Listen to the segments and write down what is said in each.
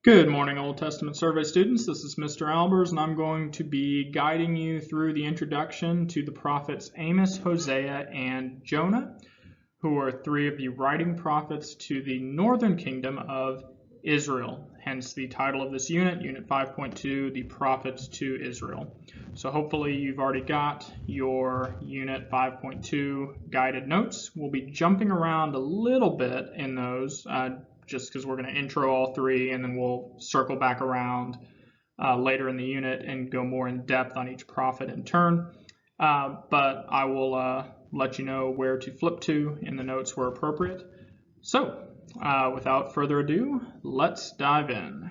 Good morning, Old Testament survey students. This is Mr. Albers, and I'm going to be guiding you through the introduction to the prophets Amos, Hosea, and Jonah, who are three of the writing prophets to the northern kingdom of Israel. Hence the title of this unit, Unit 5.2, the prophets to Israel. So hopefully you've already got your Unit 5.2 guided notes. We'll be jumping around a little bit in those, just because we're going to intro all three, and then we'll circle back around later in the unit and go more in depth on each prophet in turn. But I will let you know where to flip to in the notes where appropriate. So, without further ado, let's dive in.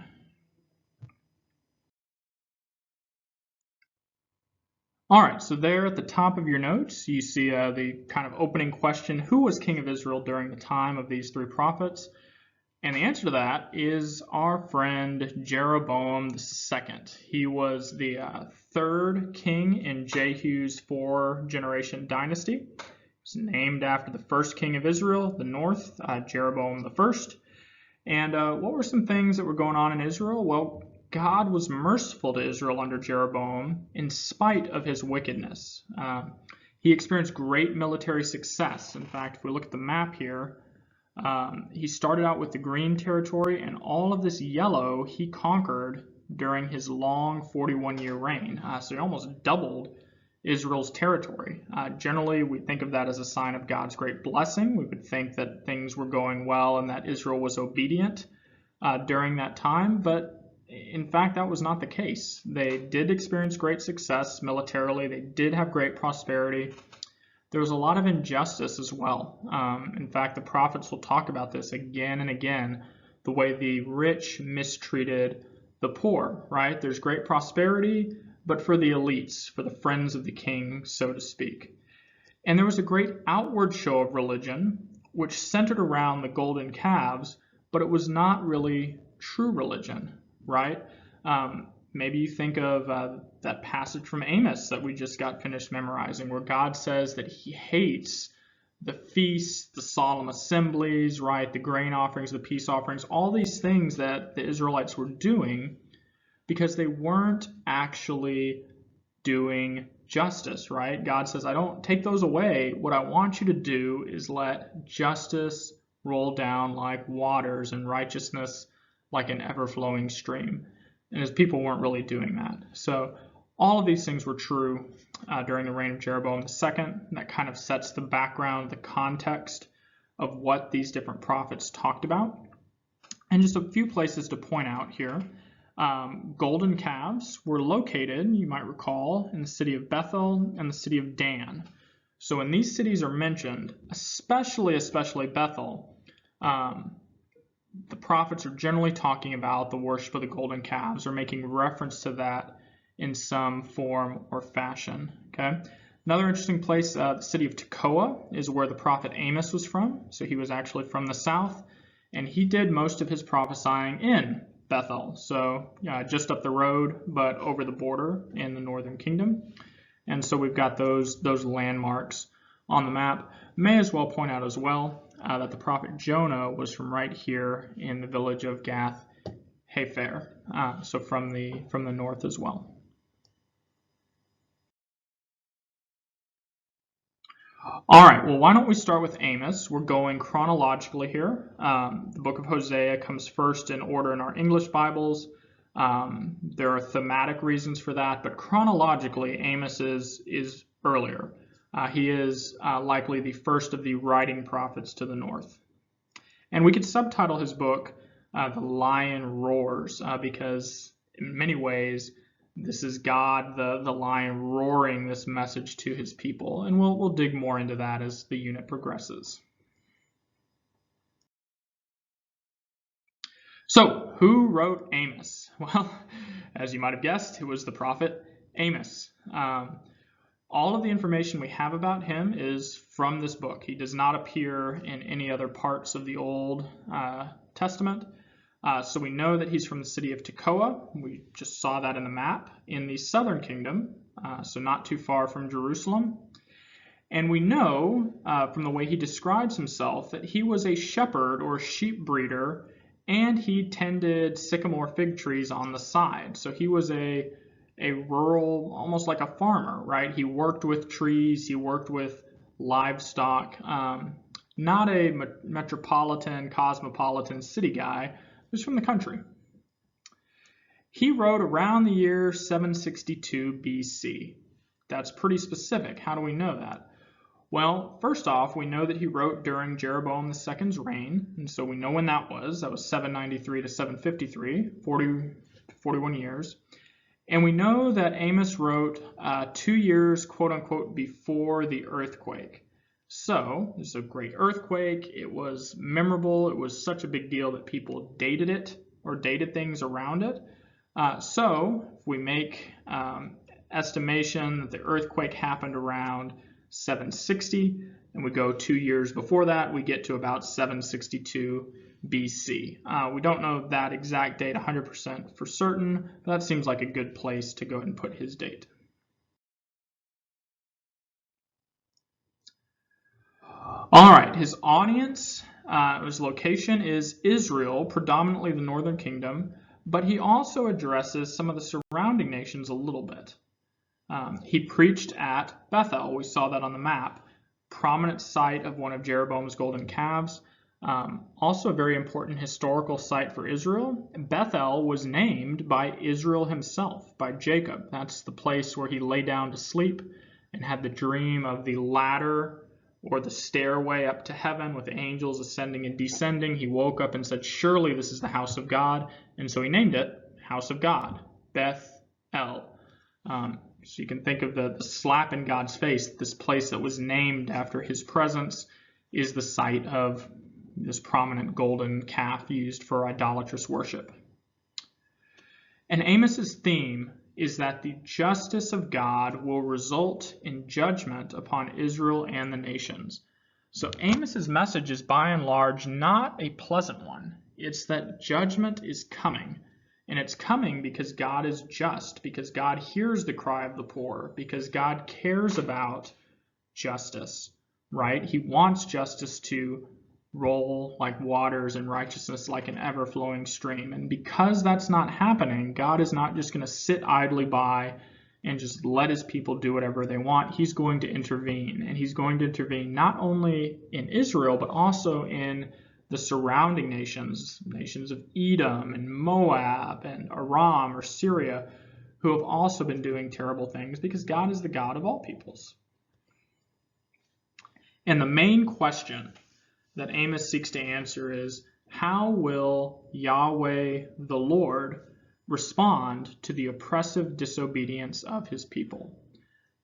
All right, so there at the top of your notes, you see the kind of opening question, who was king of Israel during the time of these three prophets? And the answer to that is our friend Jeroboam II. He was the third king in Jehu's four-generation dynasty. He was named after the first king of Israel, the north, Jeroboam I. And what were some things that were going on in Israel? Well, God was merciful to Israel under Jeroboam in spite of his wickedness. He experienced great military success. In fact, if we look at the map here, he started out with the green territory, and all of this yellow he conquered during his long 41-year reign. So he almost doubled Israel's territory. Generally, we think of that as a sign of God's great blessing. We would think that things were going well and that Israel was obedient during that time, but in fact, that was not the case. They did experience great success militarily. They did have great prosperity. There was a lot of injustice as well. In fact, the prophets will talk about this again and again, the way the rich mistreated the poor, right? There's great prosperity, but for the elites, for the friends of the king, so to speak. And there was a great outward show of religion, which centered around the golden calves, but it was not really true religion, right? Maybe you think of that passage from Amos that we just got finished memorizing, where God says that he hates the feasts, the solemn assemblies, right, the grain offerings, the peace offerings, all these things that the Israelites were doing because they weren't actually doing justice, right? God says, I don't take those away. What I want you to do is let justice roll down like waters and righteousness like an ever-flowing stream. And his people weren't really doing that. So all of these things were true during the reign of Jeroboam II. That kind of sets the background, the context of what these different prophets talked about. And just a few places to point out here. Golden calves were located, you might recall, in the city of Bethel and the city of Dan. So when these cities are mentioned, especially Bethel, the prophets are generally talking about the worship of the golden calves or making reference to that in some form or fashion. Okay. Another interesting place, the city of Tekoa, is where the prophet Amos was from. So he was actually from the south, and he did most of his prophesying in Bethel. So just up the road, but over the border in the northern kingdom. And so we've got those landmarks on the map. May as well point out as well that the prophet Jonah was from right here in the village of Gath Hefer, so from the north as well. All right, well, why don't we start with Amos? We're going chronologically here. The book of Hosea comes first in order in our English Bibles. There are thematic reasons for that, but chronologically, Amos is earlier. He is likely the first of the writing prophets to the north. And we could subtitle his book, The Lion Roars, because in many ways, this is God, the lion, roaring this message to his people. And we'll dig more into that as the unit progresses. So, who wrote Amos? Well, as you might have guessed, it was the prophet Amos. All of the information we have about him is from this book. He does not appear in any other parts of the Old Testament. So we know that he's from the city of Tekoa. We just saw that in the map in the southern kingdom, so not too far from Jerusalem. And we know from the way he describes himself that he was a shepherd or sheep breeder and he tended sycamore fig trees on the side. So he was a rural, almost like a farmer, right? He worked with trees, he worked with livestock, not a metropolitan, cosmopolitan city guy, he was from the country. He wrote around the year 762 BC. That's pretty specific. How do we know that? Well, first off, we know that he wrote during Jeroboam II's reign, and so we know when that was. That was 793 to 753, 41 years. And we know that Amos wrote 2 years, quote unquote, before the earthquake. So, it's a great earthquake. It was memorable. It was such a big deal that people dated it or dated things around it. So, if we make estimation that the earthquake happened around 760, and we go 2 years before that, we get to about 762 BC. We don't know that exact date 100% for certain, but that seems like a good place to go ahead and put his date. All right, his audience, his location is Israel, predominantly the northern kingdom, but he also addresses some of the surrounding nations a little bit. He preached at Bethel. We saw that on the map. Prominent site of one of Jeroboam's golden calves. Also a very important historical site for Israel. Bethel was named by Israel himself, by Jacob. That's the place where he lay down to sleep and had the dream of the ladder or the stairway up to heaven with angels ascending and descending. He woke up and said, surely this is the house of God. And so he named it House of God, Beth-El. So you can think of the slap in God's face. This place that was named after his presence is the site of this prominent golden calf used for idolatrous worship. And Amos's theme is that the justice of God will result in judgment upon Israel and the nations. So Amos's message is by and large not a pleasant one. It's that judgment is coming. And it's coming because God is just, because God hears the cry of the poor, because God cares about justice, right? He wants justice to roll like waters and righteousness like an ever-flowing stream. And because that's not happening, God is not just going to sit idly by and just let his people do whatever they want. He's going to intervene. And he's going to intervene not only in Israel, but also in the surrounding nations, nations of Edom and Moab and Aram or Syria, who have also been doing terrible things because God is the God of all peoples. And the main question that Amos seeks to answer is, how will Yahweh the Lord respond to the oppressive disobedience of his people?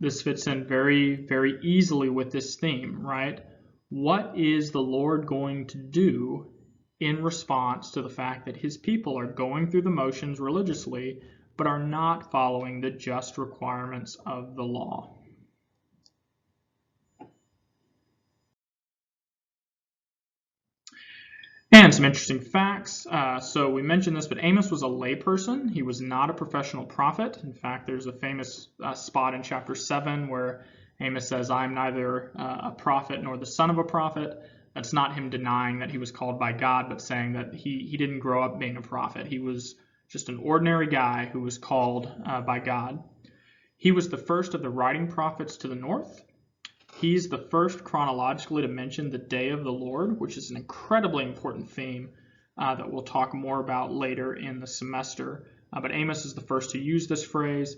This fits in very, very easily with this theme, right? What is the Lord going to do in response to the fact that his people are going through the motions religiously, but are not following the just requirements of the law? And some interesting facts. So we mentioned this, but Amos was a layperson. He was not a professional prophet. In fact, there's a famous spot in chapter 7 where Amos says, I'm neither a prophet nor the son of a prophet. That's not him denying that he was called by God, but saying that he didn't grow up being a prophet. He was just an ordinary guy who was called by God. He was the first of the writing prophets to the north. He's the first chronologically to mention the day of the Lord, which is an incredibly important theme that we'll talk more about later in the semester. But Amos is the first to use this phrase.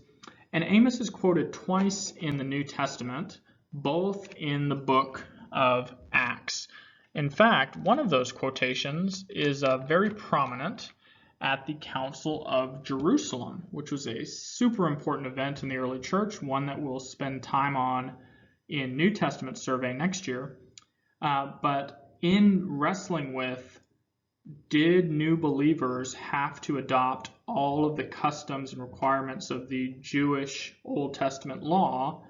And Amos is quoted twice in the New Testament, both in the book of Acts. In fact, one of those quotations is very prominent at the Council of Jerusalem, which was a super important event in the early church, one that we'll spend time on in New Testament survey next year. But in wrestling with, did new believers have to adopt all of the customs and requirements of the Jewish Old Testament law?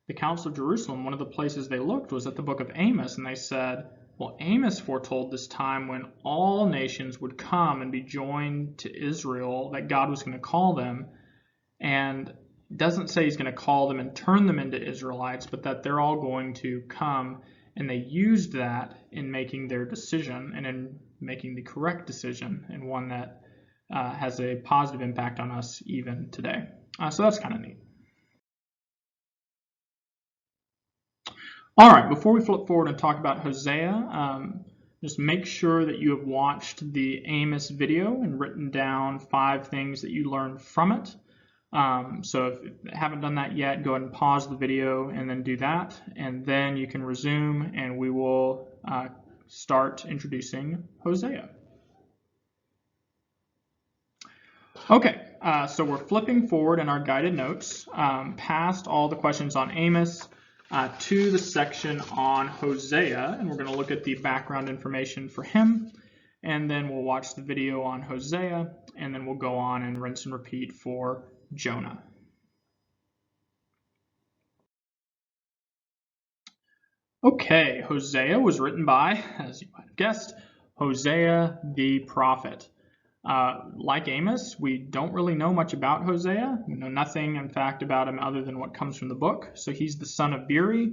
The Council of Jerusalem, one of the places they looked was at the book of Amos, and they said, well, Amos foretold this time when all nations would come and be joined to Israel, that God was going to call them. And it doesn't say he's going to call them and turn them into Israelites, but that they're all going to come. And they used that in making their decision and in making the correct decision and one that has a positive impact on us even today. So that's kind of neat. All right, before we flip forward and talk about Hosea, just make sure that you have watched the Amos video and written down 5 things that you learned from it. So if you haven't done that yet, go ahead and pause the video and then do that, and then you can resume and we will start introducing Hosea. Okay, so we're flipping forward in our guided notes past all the questions on Amos to the section on Hosea, and we're going to look at the background information for him, and then we'll watch the video on Hosea, and then we'll go on and rinse and repeat for Jonah. Okay, Hosea was written by, as you might have guessed, Hosea the prophet. Like Amos, we don't really know much about Hosea. We know nothing, in fact, about him other than what comes from the book. So he's the son of Beeri.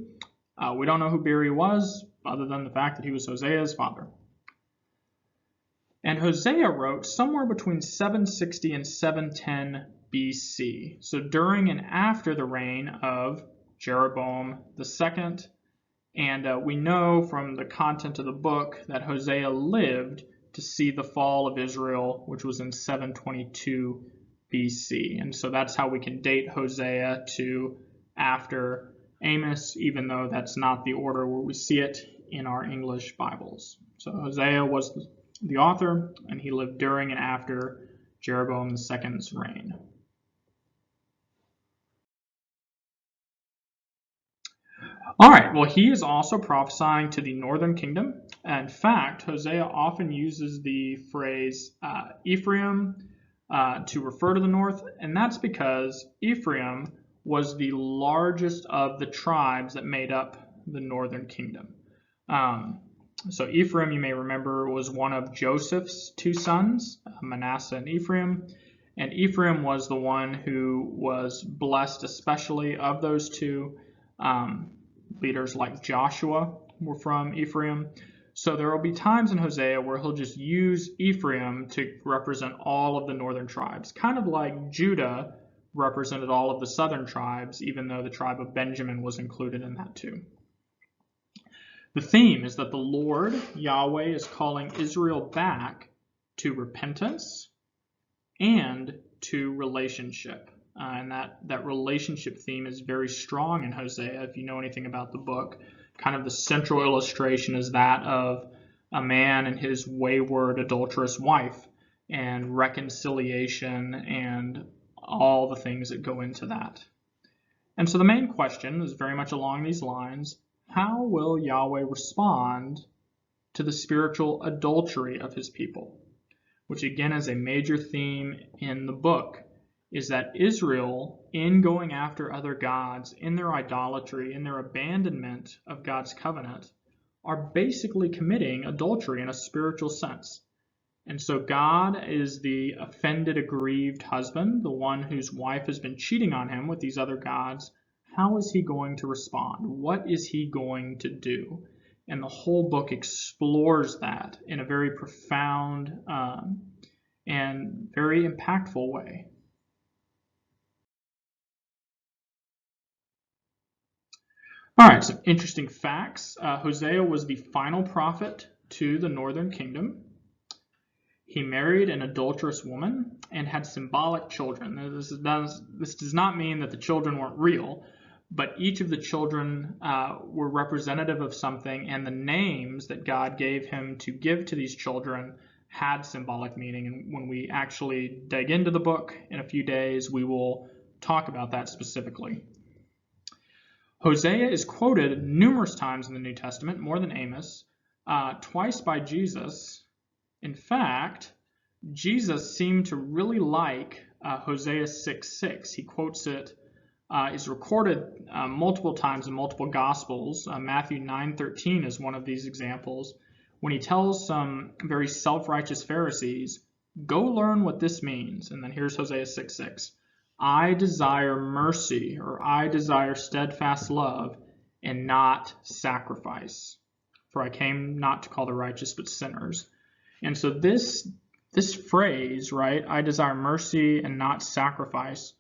We don't know who Beeri was, other than the fact that he was Hosea's father. And Hosea wrote somewhere between 760 and 710 BC. So during and after the reign of Jeroboam II. And we know from the content of the book that Hosea lived to see the fall of Israel, which was in 722 BC. And so that's how we can date Hosea to after Amos, even though that's not the order where we see it in our English Bibles. So Hosea was the author, and he lived during and after Jeroboam II's reign. All right, well, he is also prophesying to the northern kingdom. In fact, Hosea often uses the phrase Ephraim to refer to the north, and that's because Ephraim was the largest of the tribes that made up the northern kingdom. So Ephraim, you may remember, was one of Joseph's 2 sons, Manasseh and Ephraim. And Ephraim was the one who was blessed especially of those 2. Leaders like Joshua were from Ephraim. So there will be times in Hosea where he'll just use Ephraim to represent all of the northern tribes, kind of like Judah represented all of the southern tribes, even though the tribe of Benjamin was included in that too. The theme is that the Lord, Yahweh, is calling Israel back to repentance and to relationship. And that relationship theme is very strong in Hosea. If you know anything about the book, kind of the central illustration is that of a man and his wayward, adulterous wife, and reconciliation and all the things that go into that. And so the main question is very much along these lines: how will Yahweh respond to the spiritual adultery of his people? Which again is a major theme in the book. Is that Israel, in going after other gods, in their idolatry, in their abandonment of God's covenant, are basically committing adultery in a spiritual sense. And so God is the offended, aggrieved husband, the one whose wife has been cheating on him with these other gods. How is he going to respond? What is he going to do? And the whole book explores that in a very profound and very impactful way. All right, some interesting facts. Hosea was the final prophet to the northern kingdom. He married an adulterous woman and had symbolic children. Now, this does not mean that the children weren't real, but each of the children were representative of something, and the names that God gave him to give to these children had symbolic meaning. And when we actually dig into the book in a few days, we will talk about that specifically. Hosea is quoted numerous times in the New Testament, more than Amos, twice by Jesus. In fact, Jesus seemed to really like Hosea 6:6. He quotes it, is recorded multiple times in multiple Gospels. Matthew 9:13 is one of these examples, when he tells some very self-righteous Pharisees, go learn what this means. And then here's Hosea 6:6. I desire mercy, or I desire steadfast love, and not sacrifice. For I came not to call the righteous, but sinners. And so this phrase, right, I desire mercy and not sacrifice,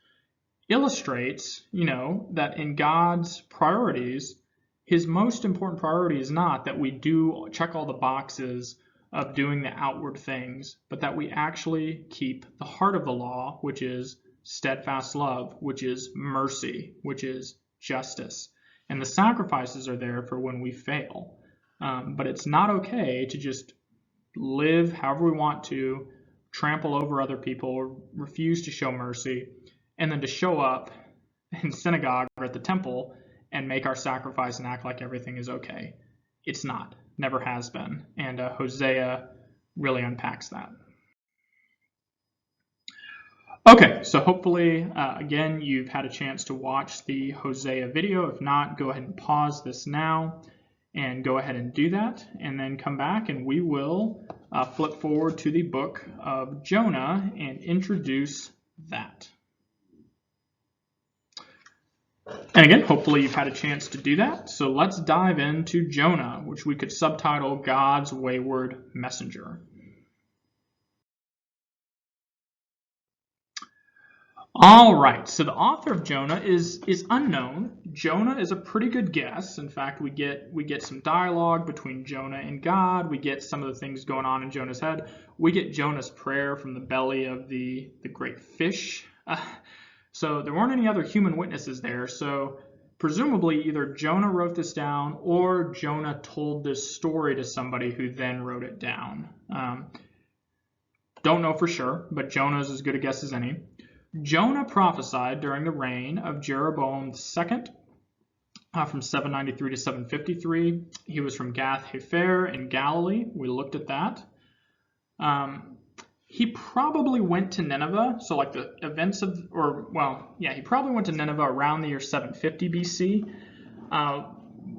illustrates, that in God's priorities, his most important priority is not that we do check all the boxes of doing the outward things, but that we actually keep the heart of the law, which is steadfast love, which is mercy, which is justice. And the sacrifices are there for when we fail. But it's not okay to just live however we want to, trample over other people, refuse to show mercy, and then to show up in synagogue or at the temple and make our sacrifice and act like everything is okay. It's not. Never has been. And Hosea really unpacks that. Okay, so hopefully, again, you've had a chance to watch the Hosea video. If not, go ahead and pause this now and go ahead and do that, and then come back and we will flip forward to the book of Jonah and introduce that. And again, hopefully you've had a chance to do that. So let's dive into Jonah, which we could subtitle God's Wayward Messenger. All right, so the author of Jonah is unknown. Jonah is a pretty good guess. In fact, we get some dialogue between Jonah and God. We get some of the things going on in Jonah's head. We get Jonah's prayer from the belly of the great fish. So there weren't any other human witnesses there. So presumably either Jonah wrote this down or Jonah told this story to somebody who then wrote it down. Don't know for sure, but Jonah's as good a guess as any. Jonah prophesied during the reign of Jeroboam II from 793 to 753. He was from Gath-Hepher in Galilee. We looked at that. He probably went to Nineveh, so like the events of, he probably went to Nineveh around the year 750 BC.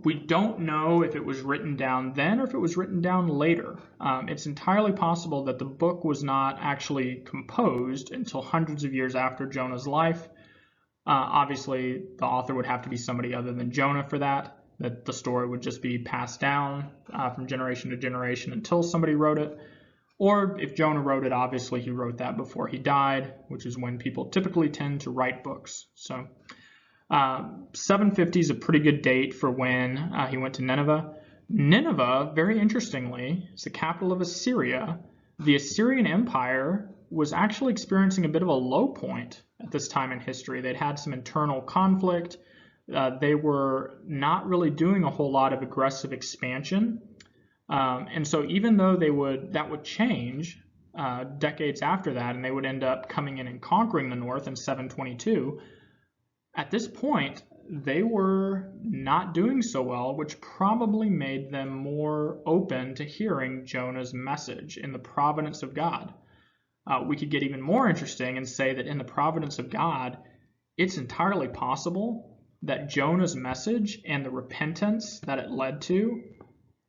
We don't know if it was written down then or if it was written down later. It's entirely possible that the book was not actually composed until hundreds of years after Jonah's life. Obviously, the author would have to be somebody other than Jonah for that the story would just be passed down from generation to generation until somebody wrote it. Or if Jonah wrote it, obviously he wrote that before he died, which is when people typically tend to write books. So 750 is a pretty good date for when he went to Nineveh. Nineveh, very interestingly, is the capital of Assyria. The Assyrian Empire was actually experiencing a bit of a low point at this time in history. They'd had some internal conflict. They were not really doing a whole lot of aggressive expansion. And so even though that would change decades after that, and they would end up coming in and conquering the north in 722, at this point, they were not doing so well, which probably made them more open to hearing Jonah's message in the providence of God. We could get even more interesting and say that in the providence of God, it's entirely possible that Jonah's message and the repentance that it led to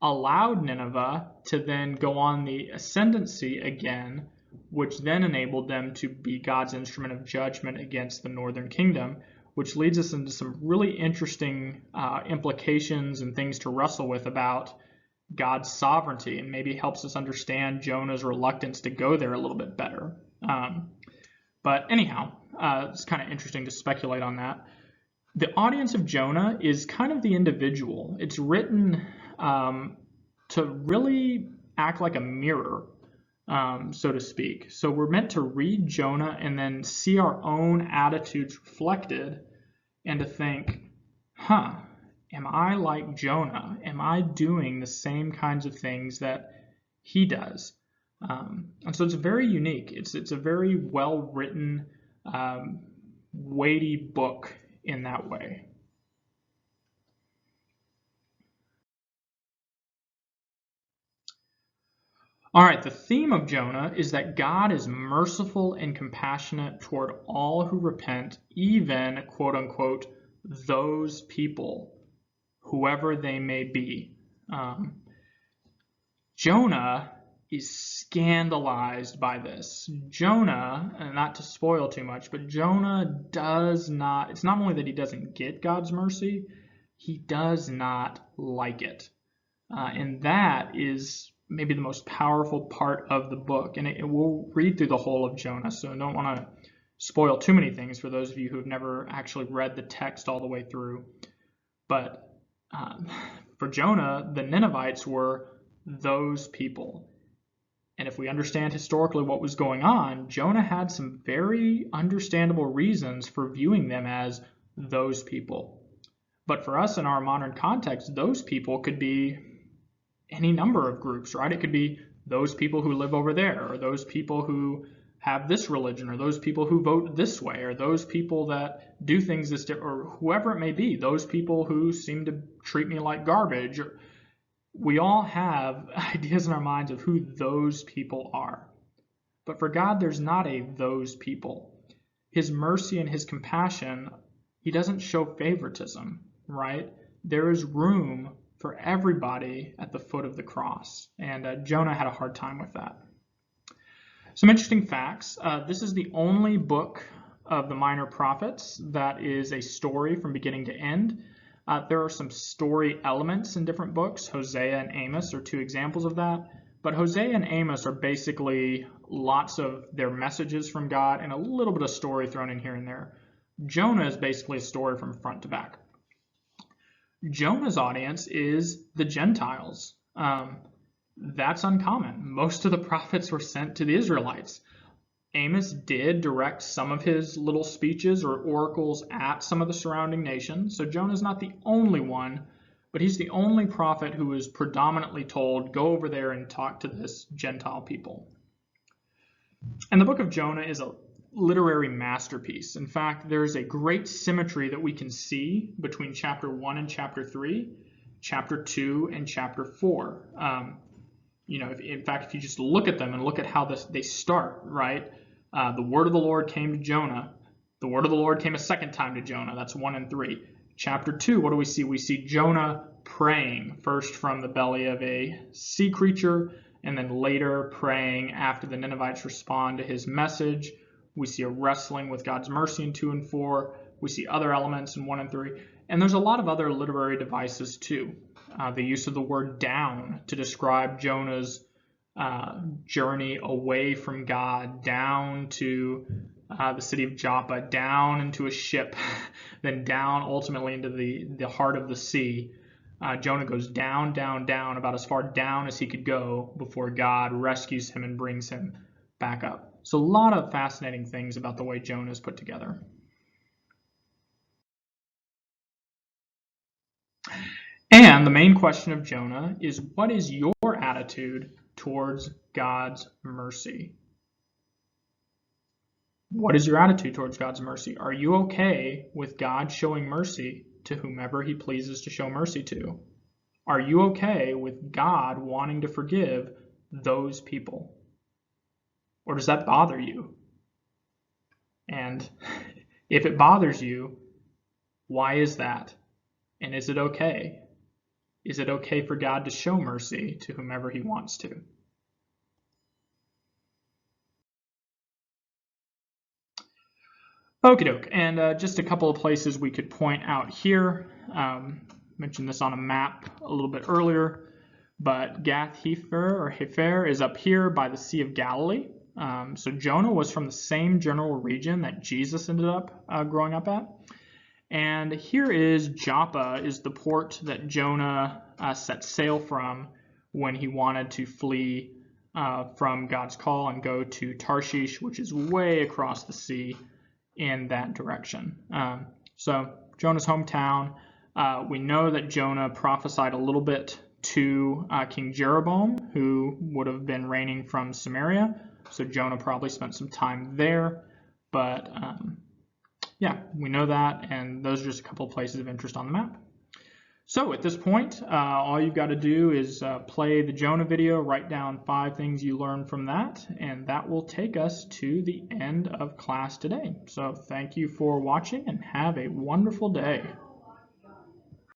allowed Nineveh to then go on the ascendancy again, which then enabled them to be God's instrument of judgment against the northern kingdom, which leads us into some really interesting implications and things to wrestle with about God's sovereignty, and maybe helps us understand Jonah's reluctance to go there a little bit better. But anyhow, it's kind of interesting to speculate on that. The audience of Jonah is kind of the individual. It's written to really act like a mirror, so to speak. So we're meant to read Jonah and then see our own attitudes reflected and to think, am I like Jonah? Am I doing the same kinds of things that he does? And so it's very unique. It's a very well-written, weighty book in that way. All right, the theme of Jonah is that God is merciful and compassionate toward all who repent, even, quote unquote, those people, whoever they may be. Jonah is scandalized by this. Jonah, and not to spoil too much, but Jonah does not, it's not only that he doesn't get God's mercy, he does not like it. And that is maybe the most powerful part of the book. And we'll read through the whole of Jonah, so I don't want to spoil too many things for those of you who have never actually read the text all the way through. But for Jonah, the Ninevites were those people. And if we understand historically what was going on, Jonah had some very understandable reasons for viewing them as those people. But for us in our modern context, those people could be any number of groups, right? It could be those people who live over there, or those people who have this religion, or those people who vote this way, or those people that do things this different, or whoever it may be, those people who seem to treat me like garbage. We all have ideas in our minds of who those people are. But for God, there's not a those people. His mercy and his compassion, he doesn't show favoritism, right? There is room for everybody at the foot of the cross. And Jonah had a hard time with that. Some interesting facts. This is the only book of the minor prophets that is a story from beginning to end. There are some story elements in different books. Hosea and Amos are two examples of that. But Hosea and Amos are basically lots of their messages from God and a little bit of story thrown in here and there. Jonah is basically a story from front to back. Jonah's audience is the Gentiles. That's uncommon. Most of the prophets were sent to the Israelites. Amos did direct some of his little speeches or oracles at some of the surrounding nations. So Jonah's not the only one, but he's the only prophet who is predominantly told, go over there and talk to this Gentile people. And the book of Jonah is a literary masterpiece. In fact, there's a great symmetry that we can see between chapter 1 and chapter 3, chapter 2 and chapter 4. In fact, if you just look at them and look at how they start, right? The word of the Lord came to Jonah. The word of the Lord came a second time to Jonah. That's 1 and 3. Chapter 2, what do we see? We see Jonah praying, first from the belly of a sea creature, and then later praying after the Ninevites respond to his message. We see a wrestling with God's mercy in 2 and 4. We see other elements in 1 and 3. And there's a lot of other literary devices too. The use of the word down to describe Jonah's journey away from God, down to the city of Joppa, down into a ship, then down ultimately into the heart of the sea. Jonah goes down, down, down, about as far down as he could go before God rescues him and brings him back up. So a lot of fascinating things about the way Jonah is put together. And the main question of Jonah is, what is your attitude towards God's mercy? What is your attitude towards God's mercy? Are you okay with God showing mercy to whomever he pleases to show mercy to? Are you okay with God wanting to forgive those people? Or does that bother you? And if it bothers you, why is that? And is it okay? Is it okay for God to show mercy to whomever he wants to? Okie doke, and just a couple of places we could point out here. Mentioned this on a map a little bit earlier, but Gath-Hepher is up here by the Sea of Galilee. So Jonah was from the same general region that Jesus ended up growing up at. And here is Joppa, is the port that Jonah set sail from when he wanted to flee from God's call and go to Tarshish, which is way across the sea in that direction. So Jonah's hometown. We know that Jonah prophesied a little bit to King Jeroboam, who would have been reigning from Samaria. So Jonah probably spent some time there. But yeah, we know that, and those are just a couple of places of interest on the map. So at this point, all you've got to do is play the Jonah video, write down 5 things you learned from that, and that will take us to the end of class today. So thank you for watching, and have a wonderful day.